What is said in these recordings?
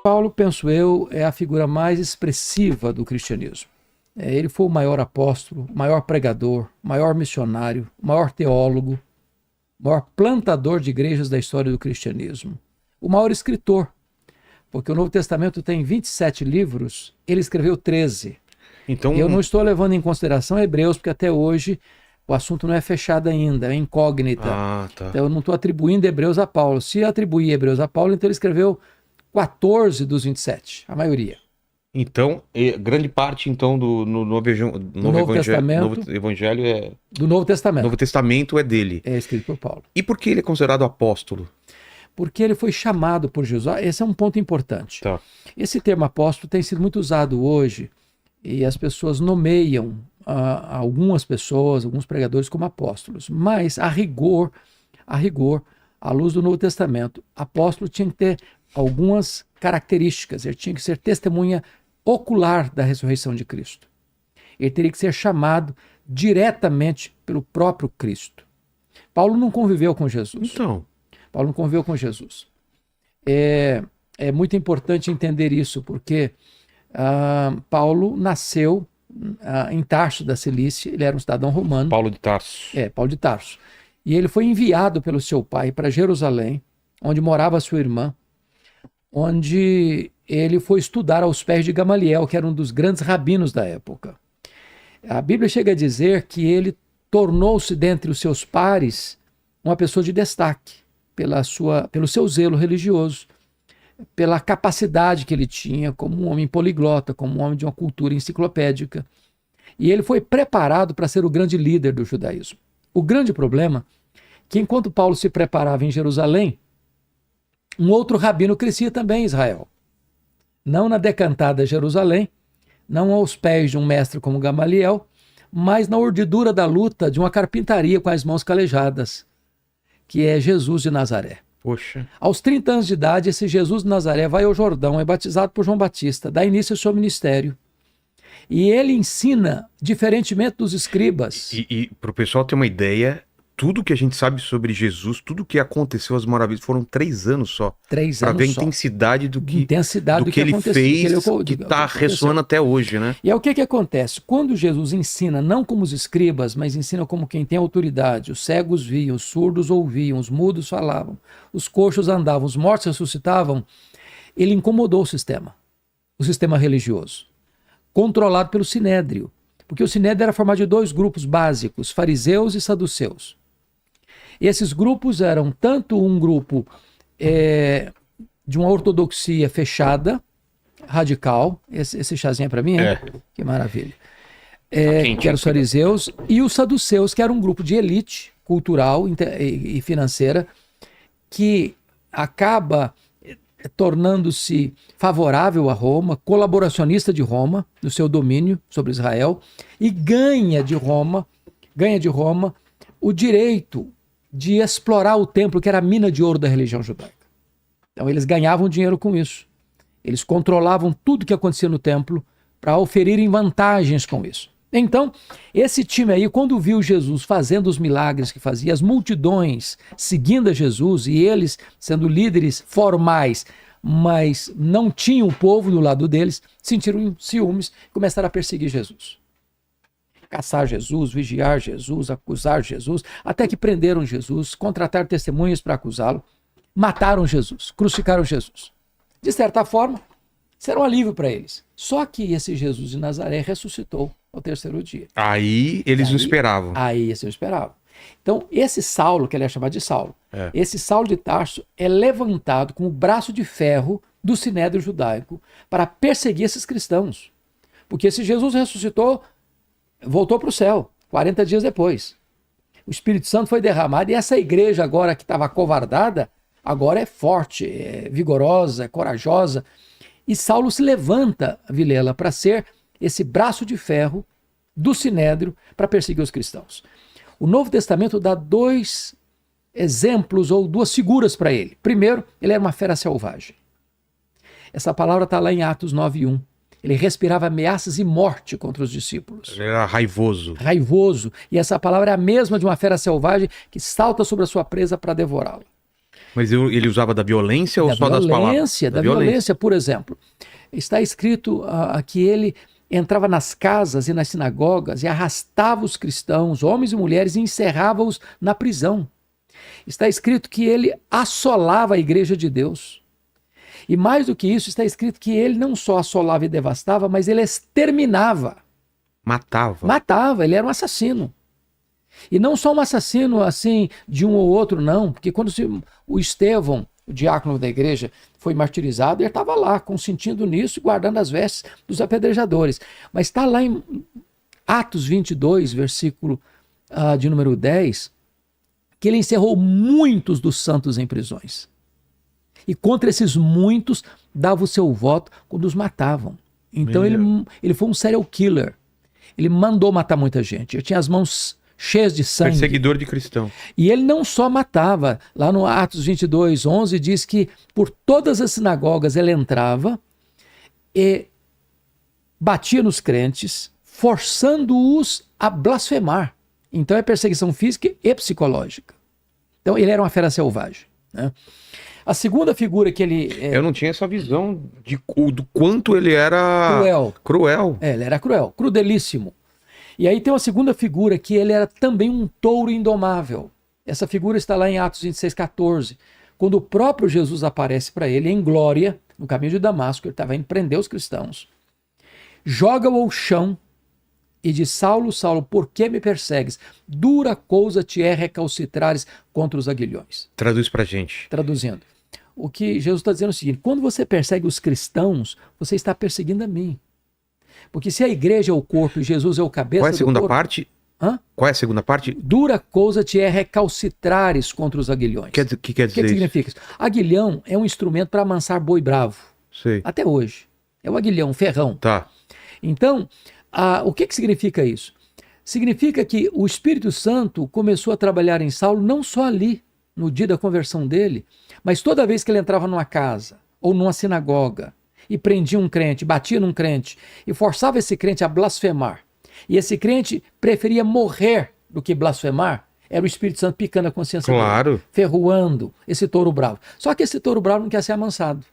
Paulo, penso eu, é a figura mais expressiva do cristianismo. Ele foi o maior apóstolo, o maior pregador, o maior missionário, o maior teólogo, o maior plantador de igrejas da história do cristianismo, o maior escritor, porque o Novo Testamento tem 27 livros, ele escreveu 13. Então, Eu não estou levando em consideração Hebreus, porque até hoje o assunto não é fechado ainda, é incógnita. tá. Então eu não estou atribuindo Hebreus a Paulo. Se atribuir Hebreus a Paulo, então ele escreveu 14 dos 27, a maioria. Então, grande parte então do Novo Evangelho é do Novo Testamento. Novo Testamento é dele. É escrito por Paulo. E por que ele é considerado apóstolo? Porque ele foi chamado por Jesus. Esse é um ponto importante. Tá. Esse termo apóstolo tem sido muito usado hoje e as pessoas nomeiam algumas pessoas, alguns pregadores como apóstolos. Mas, a rigor, à luz do Novo Testamento, apóstolo tinha que ter algumas características. Ele tinha que ser testemunha ocular da ressurreição de Cristo. Ele teria que ser chamado diretamente pelo próprio Cristo. Paulo não conviveu com Jesus. Então, Paulo não conviveu com Jesus. É muito importante entender isso, porque Paulo nasceu em Tarso da Cilícia, ele era um cidadão romano. Paulo de Tarso. Paulo de Tarso. E ele foi enviado pelo seu pai para Jerusalém, onde morava sua irmã, onde ele foi estudar aos pés de Gamaliel, que era um dos grandes rabinos da época. A Bíblia chega a dizer que ele tornou-se dentre os seus pares uma pessoa de destaque, pelo seu zelo religioso, pela capacidade que ele tinha como um homem poliglota, como um homem de uma cultura enciclopédica. E ele foi preparado para ser o grande líder do judaísmo. O grande problema é que enquanto Paulo se preparava em Jerusalém, um outro rabino crescia também em Israel. Não na decantada Jerusalém, não aos pés de um mestre como Gamaliel, mas na urdidura da luta de uma carpintaria com as mãos calejadas, que é Jesus de Nazaré. Poxa. Aos 30 anos de idade, esse Jesus de Nazaré vai ao Jordão, é batizado por João Batista, dá início ao seu ministério. E ele ensina, diferentemente dos escribas. E para o pessoal ter uma ideia, tudo que a gente sabe sobre Jesus, tudo que aconteceu, as maravilhas, foram 3 anos só. 3 para anos ver a só. intensidade do que ele aconteceu, fez, que está ressoando até hoje, né? E é o que acontece? Quando Jesus ensina, não como os escribas, mas ensina como quem tem autoridade, os cegos viam, os surdos ouviam, os mudos falavam, os coxos andavam, os mortos ressuscitavam, ele incomodou o sistema religioso, controlado pelo Sinédrio, porque o Sinédrio era formado de 2 grupos básicos, fariseus e saduceus. Esses grupos eram tanto um grupo de uma ortodoxia fechada, radical, esse chazinho é para mim, hein? Que maravilha. Que eram os fariseus, e os saduceus, que era um grupo de elite cultural e financeira, que acaba tornando-se favorável a Roma, colaboracionista de Roma, no seu domínio sobre Israel, e ganha de Roma o direito de explorar o templo, que era a mina de ouro da religião judaica. Então eles ganhavam dinheiro com isso. Eles controlavam tudo que acontecia no templo para oferirem vantagens com isso. Então, esse time aí, quando viu Jesus fazendo os milagres que fazia, as multidões seguindo a Jesus e eles sendo líderes formais, mas não tinham o povo do lado deles, sentiram ciúmes e começaram a perseguir Jesus. Caçar Jesus, vigiar Jesus, acusar Jesus, até que prenderam Jesus, contrataram testemunhas para acusá-lo, mataram Jesus, crucificaram Jesus. De certa forma, isso era um alívio para eles. Só que esse Jesus de Nazaré ressuscitou ao 3º dia. Aí eles não esperavam. Aí eles não esperavam. Então, esse Saulo, que ele é chamado de Saulo, esse Saulo de Tarso é levantado com o braço de ferro do Sinédrio judaico para perseguir esses cristãos. Porque esse Jesus ressuscitou, voltou para o céu, 40 dias depois. O Espírito Santo foi derramado e essa igreja agora que estava acovardada, agora é forte, é vigorosa, é corajosa. E Saulo se levanta, Vilela, para ser esse braço de ferro do Sinédrio para perseguir os cristãos. O Novo Testamento dá 2 exemplos ou 2 figuras para ele. Primeiro, ele era uma fera selvagem. Essa palavra está lá em Atos 9:1. Ele respirava ameaças e morte contra os discípulos. Ele era raivoso. Raivoso. E essa palavra é a mesma de uma fera selvagem que salta sobre a sua presa para devorá-la. Mas ele usava da violência ou Da só das palavras? violência, da violência, por exemplo. Está escrito que ele entrava nas casas e nas sinagogas e arrastava os cristãos, homens e mulheres, e encerrava-os na prisão. Está escrito que ele assolava a igreja de Deus. E mais do que isso, está escrito que ele não só assolava e devastava, mas ele exterminava. Matava. Matava, ele era um assassino. E não só um assassino assim de um ou outro, não, porque quando o Estevão, o diácono da igreja, foi martirizado, ele estava lá, consentindo nisso e guardando as vestes dos apedrejadores. Mas está lá em Atos 22, versículo de número 10, que ele encerrou muitos dos santos em prisões. E contra esses muitos dava o seu voto quando os matavam. Então ele foi um serial killer. Ele mandou matar muita gente. Ele tinha as mãos cheias de sangue. Perseguidor de cristão. E ele não só matava. Lá no Atos 22, 11, diz que por todas as sinagogas ele entrava e batia nos crentes, forçando-os a blasfemar. Então é perseguição física e psicológica. Então ele era uma fera selvagem, né? A segunda figura que ele... Eu não tinha essa visão do quanto ele era... Cruel. Ele era cruel, crudelíssimo. E aí tem uma segunda figura que ele era também um touro indomável. Essa figura está lá em Atos 26, 14. Quando o próprio Jesus aparece para ele em glória, no caminho de Damasco, ele estava indo prender os cristãos, joga-o ao chão e diz: Saulo, Saulo, por que me persegues? Dura coisa te é recalcitrares contra os aguilhões. Traduz pra gente. Traduzindo. O que Jesus está dizendo é o seguinte: quando você persegue os cristãos, você está perseguindo a mim. Porque se a igreja é o corpo e Jesus é o cabeça do corpo... Qual é a segunda parte? Qual é a segunda parte? Dura coisa te é recalcitrares contra os aguilhões. O que quer dizer O que significa isso? Aguilhão é um instrumento para amansar boi bravo. Sei. Até hoje. É o aguilhão, o ferrão. Tá. Então, o que significa isso? Significa que o Espírito Santo começou a trabalhar em Saulo não só ali, no dia da conversão dele, mas toda vez que ele entrava numa casa ou numa sinagoga e prendia um crente, batia num crente e forçava esse crente a blasfemar, e esse crente preferia morrer do que blasfemar, era o Espírito Santo picando a consciência dele, ferroando esse touro bravo. Só que esse touro bravo não quer ser amansado.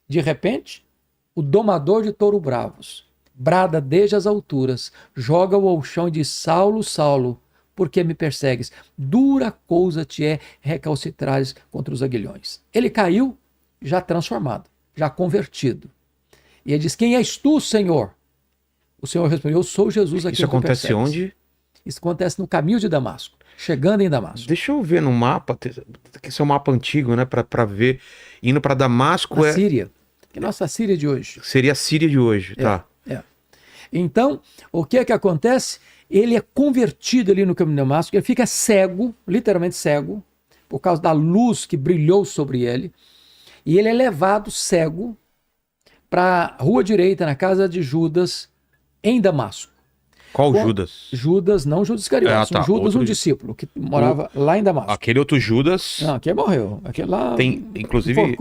De repente, o domador de touro bravos brada desde as alturas, joga-o ao chão e diz: Saulo, Saulo, por que me persegues? Dura coisa te é recalcitrares contra os aguilhões. Ele caiu já transformado, já convertido. E ele diz: quem és tu, Senhor? O Senhor respondeu: eu sou Jesus aqui. Isso acontece onde? Isso acontece no caminho de Damasco, chegando em Damasco. Deixa eu ver no mapa, esse é um mapa antigo, né, para ver. Indo para Damasco a Síria. Que nossa Síria de hoje. Seria a Síria de hoje, tá. Então, o que é que acontece? Ele é convertido ali no caminho de Damasco, ele fica cego, literalmente cego, por causa da luz que brilhou sobre ele, e ele é levado cego para a rua direita, na casa de Judas, em Damasco. Qual Judas? Judas, não Judas Iscariotes, tá. Judas, um discípulo, que morava lá em Damasco. Aquele outro Judas... Não, aquele morreu. Aquele lá... Tem, inclusive,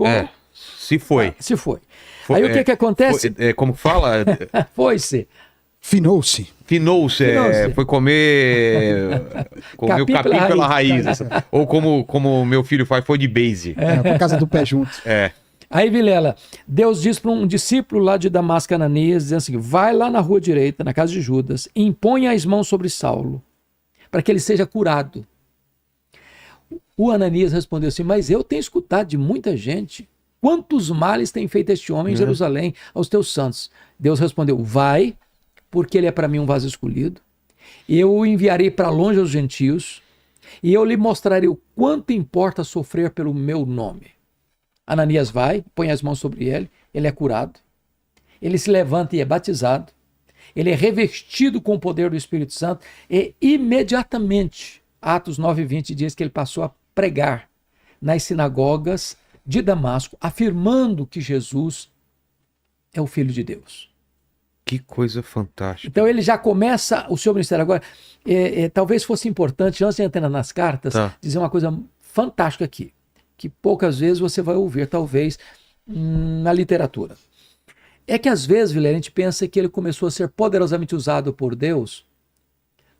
se foi. Se foi. Aí o que acontece? Como fala? Foi-se. Finou-se, foi comer o capim pela raiz. Ou como meu filho faz, foi de base. Por causa do pé junto. Aí, Vilela, Deus diz para um discípulo lá de Damasco, Ananias, dizendo assim: vai lá na rua direita, na casa de Judas, e impõe as mãos sobre Saulo, para que ele seja curado. O Ananias respondeu assim: mas eu tenho escutado de muita gente quantos males tem feito este homem em Jerusalém aos teus santos. Deus respondeu: vai, porque ele é para mim um vaso escolhido, eu o enviarei para longe aos gentios, e eu lhe mostrarei o quanto importa sofrer pelo meu nome. Ananias vai, põe as mãos sobre ele é curado, ele se levanta e é batizado, ele é revestido com o poder do Espírito Santo, e imediatamente, Atos 9:20 diz que ele passou a pregar nas sinagogas de Damasco, afirmando que Jesus é o Filho de Deus. Que coisa fantástica. Então ele já começa o seu ministério. Agora, talvez fosse importante, antes de entrar nas cartas, dizer uma coisa fantástica aqui, que poucas vezes você vai ouvir, talvez, na literatura. É que às vezes, Vilela, a gente pensa que ele começou a ser poderosamente usado por Deus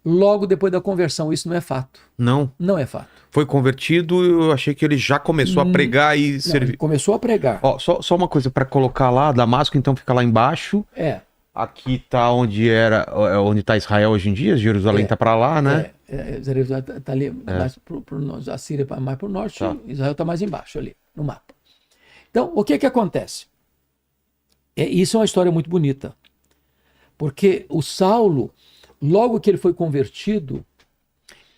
logo depois da conversão. Isso não é fato. Não? Não é fato. Foi convertido, eu achei que ele já começou a pregar e servir. Começou a pregar. Ó, só uma coisa para colocar lá, Damasco então fica lá embaixo. Aqui tá onde tá Israel hoje em dia, Jerusalém tá para lá, né? Jerusalém tá ali, mais a Síria mais para o norte, Israel tá mais embaixo ali, no mapa. Então, o que acontece? Isso é uma história muito bonita, porque o Saulo, logo que ele foi convertido,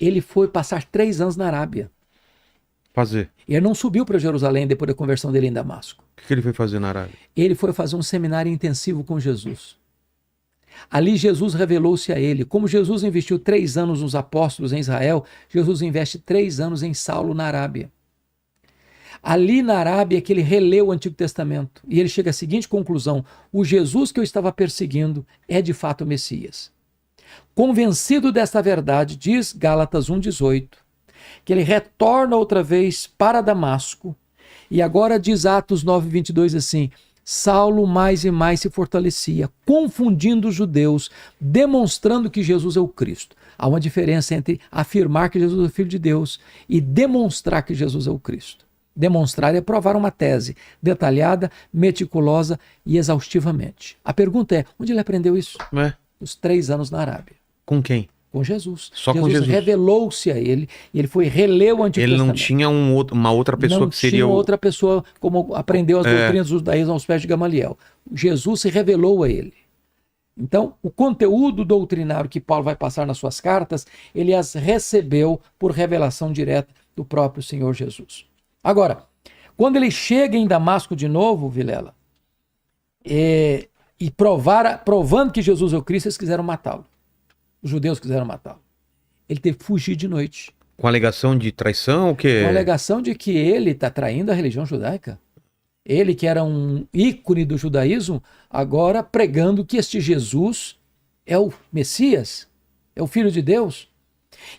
ele foi passar 3 anos na Arábia. Fazer. E ele não subiu para Jerusalém depois da conversão dele em Damasco. O que ele foi fazer na Arábia? Ele foi fazer um seminário intensivo com Jesus. Ali Jesus revelou-se a ele. Como Jesus investiu 3 anos nos apóstolos em Israel, Jesus investe 3 anos em Saulo na Arábia. Ali na Arábia é que ele releu o Antigo Testamento. E ele chega à seguinte conclusão: o Jesus que eu estava perseguindo é de fato o Messias. Convencido desta verdade, diz Gálatas 1,18, que ele retorna outra vez para Damasco, e agora diz Atos 9,22 assim: Saulo mais e mais se fortalecia, confundindo os judeus, demonstrando que Jesus é o Cristo. Há uma diferença entre afirmar que Jesus é o Filho de Deus e demonstrar que Jesus é o Cristo. Demonstrar é provar uma tese detalhada, meticulosa e exaustivamente. A pergunta é, onde ele aprendeu isso? Os 3 anos na Arábia. Com quem? Com Jesus. Só com Jesus. Revelou-se a ele e ele foi reler o Antigo Testamento. Ele não tinha uma outra pessoa que seria Não tinha outra pessoa como aprendeu as doutrinas do judaísmo aos pés de Gamaliel. Jesus se revelou a ele. Então, o conteúdo doutrinário que Paulo vai passar nas suas cartas, ele as recebeu por revelação direta do próprio Senhor Jesus. Agora, quando ele chega em Damasco de novo, Vilela, e provando que Jesus é o Cristo, eles quiseram matá-lo. Os judeus quiseram matá-lo. Ele teve que fugir de noite. Com alegação de traição? Com a alegação de que ele está traindo a religião judaica. Ele, que era um ícone do judaísmo, agora pregando que este Jesus é o Messias, é o Filho de Deus.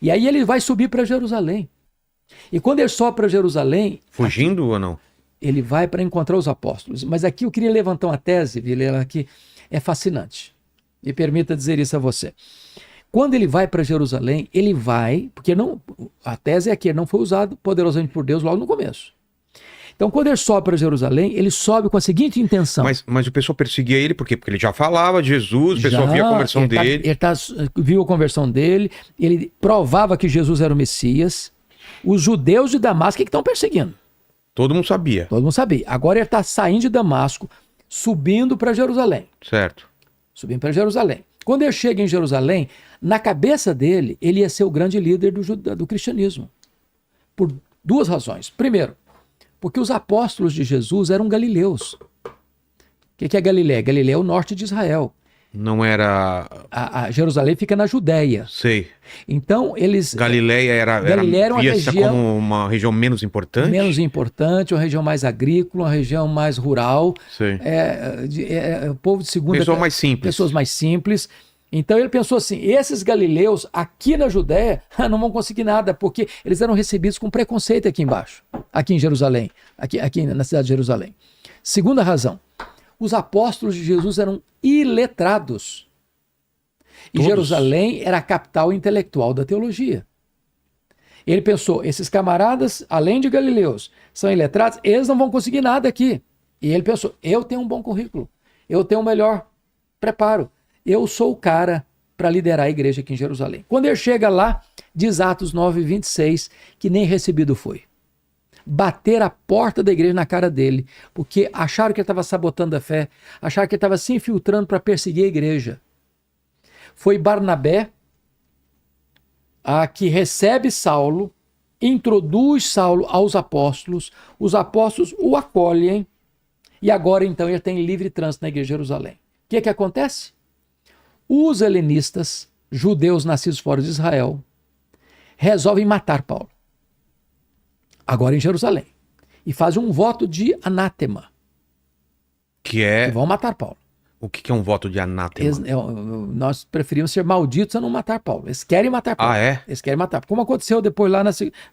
E aí ele vai subir para Jerusalém. E quando ele sobe para Jerusalém... Fugindo ou não? Ele vai para encontrar os apóstolos. Mas aqui eu queria levantar uma tese, Vilela, que é fascinante. Me permita dizer isso a você. Quando ele vai para Jerusalém, ele vai... Porque a tese é que ele não foi usado poderosamente por Deus logo no começo. Então, quando ele sobe para Jerusalém, ele sobe com a seguinte intenção. Mas o pessoal perseguia ele por quê? Porque ele já falava de Jesus, o pessoal via a conversão dele. Ele viu a conversão dele, ele provava que Jesus era o Messias. Os judeus de Damasco que estão perseguindo. Todo mundo sabia. Todo mundo sabia. Agora ele está saindo de Damasco, subindo para Jerusalém. Certo. Subindo para Jerusalém. Quando ele chega em Jerusalém, na cabeça dele, ele ia ser o grande líder do cristianismo. Por 2 razões. Primeiro, porque os apóstolos de Jesus eram galileus. O que é Galiléia? Galiléia é o norte de Israel. Não era... A Jerusalém fica na Judéia. Sei. Então, eles... Galiléia era uma região... como uma região menos importante? Menos importante, uma região mais agrícola, uma região mais rural. Sei. O povo de segunda... Pessoas mais simples. Então, ele pensou assim, esses galileus aqui na Judéia não vão conseguir nada, porque eles eram recebidos com preconceito aqui embaixo, aqui em Jerusalém, aqui na cidade de Jerusalém. Segunda razão. Os apóstolos de Jesus eram iletrados. E todos. Jerusalém era a capital intelectual da teologia. Ele pensou, esses camaradas, além de galileus, são iletrados, eles não vão conseguir nada aqui. E ele pensou, eu tenho um bom currículo, eu tenho um melhor preparo, eu sou o cara para liderar a igreja aqui em Jerusalém. Quando ele chega lá, diz Atos 9:26, que nem recebido foi. Bater a porta da igreja na cara dele, porque acharam que ele estava sabotando a fé, acharam que ele estava se infiltrando para perseguir a igreja. Foi Barnabé que recebe Saulo, introduz Saulo aos apóstolos, os apóstolos o acolhem, e agora então ele tem livre trânsito na igreja de Jerusalém. O que acontece? Os helenistas, judeus nascidos fora de Israel, resolvem matar Paulo. Agora em Jerusalém. E fazem um voto de anátema. Que vão matar Paulo. O que é um voto de anátema? Nós preferimos ser malditos a não matar Paulo. Eles querem matar Paulo. Ah, é? Eles querem matar. Como aconteceu depois lá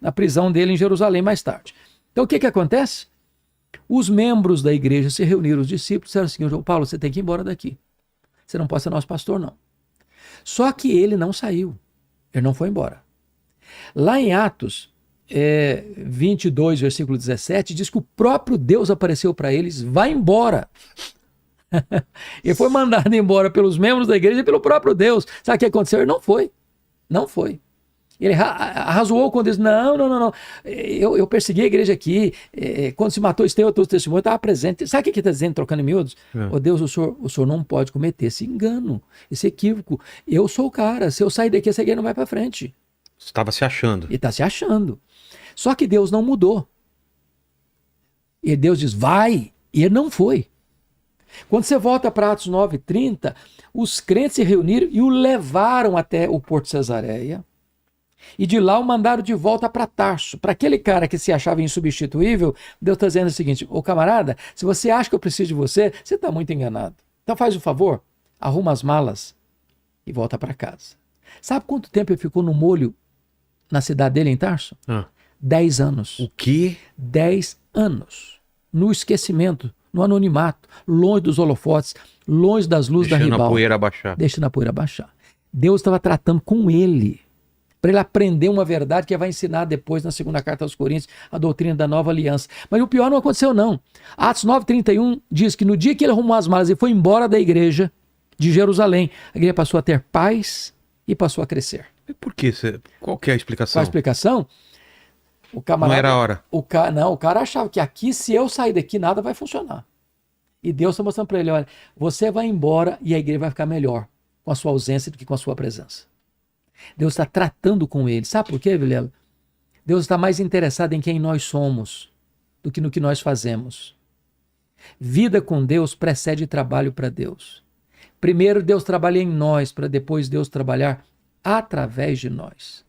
na prisão dele em Jerusalém mais tarde. Então o que acontece? Os membros da igreja se reuniram, os discípulos disseram assim, Paulo, você tem que ir embora daqui. Você não pode ser nosso pastor, não. Só que ele não saiu. Ele não foi embora. Lá em Atos 22, versículo 17, diz que o próprio Deus apareceu para eles, vai embora. Ele foi mandado embora pelos membros da igreja e pelo próprio Deus. Sabe o que aconteceu? Ele não foi. Não foi. Ele arrazoou quando disse, não. Eu persegui a igreja aqui. Quando se matou Estevão, o testemunho estava presente. Sabe o que está dizendo, trocando em miúdos? Oh, Deus, o senhor não pode cometer esse engano, esse equívoco. Eu sou o cara. Se eu sair daqui, essa igreja não vai para frente. Você estava se achando. Ele está se achando. Só que Deus não mudou. E Deus diz, vai. E ele não foi. Quando você volta para Atos 9:30, os crentes se reuniram e o levaram até o Porto de Cesareia. E de lá o mandaram de volta para Tarso. Para aquele cara que se achava insubstituível, Deus está dizendo o seguinte, ô camarada, se você acha que eu preciso de você, você está muito enganado. Então faz o favor, arruma as malas e volta para casa. Sabe quanto tempo ele ficou no molho na cidade dele, em Tarso? 10 anos. O quê? 10 anos. No esquecimento, no anonimato, longe dos holofotes, longe das luzes da ribalta. Deixando a poeira abaixar. Deixando a poeira abaixar. Deus estava tratando com ele, para ele aprender uma verdade que ele vai ensinar depois na segunda carta aos Coríntios, a doutrina da nova aliança. Mas o pior não aconteceu não. Atos 9:31 diz que no dia que ele arrumou as malas e foi embora da igreja de Jerusalém, a igreja passou a ter paz e passou a crescer. E por quê? Qual que é a explicação? Qual a explicação? O camarada, não era a hora. O cara achava que aqui, se eu sair daqui, nada vai funcionar. E Deus está mostrando para ele, olha, você vai embora e a igreja vai ficar melhor com a sua ausência do que com a sua presença. Deus está tratando com ele. Sabe por quê, Vilela? Deus está mais interessado em quem nós somos do que no que nós fazemos. Vida com Deus precede trabalho para Deus. Primeiro Deus trabalha em nós, para depois Deus trabalhar através de nós.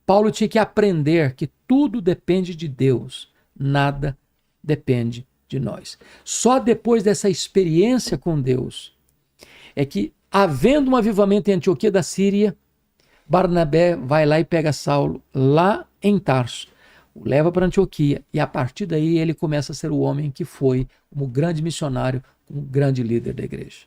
Paulo tinha que aprender que tudo depende de Deus, nada depende de nós. Só depois dessa experiência com Deus é que, havendo um avivamento em Antioquia da Síria, Barnabé vai lá e pega Saulo lá em Tarso, o leva para Antioquia e a partir daí ele começa a ser o homem que foi como grande missionário, como grande líder da igreja.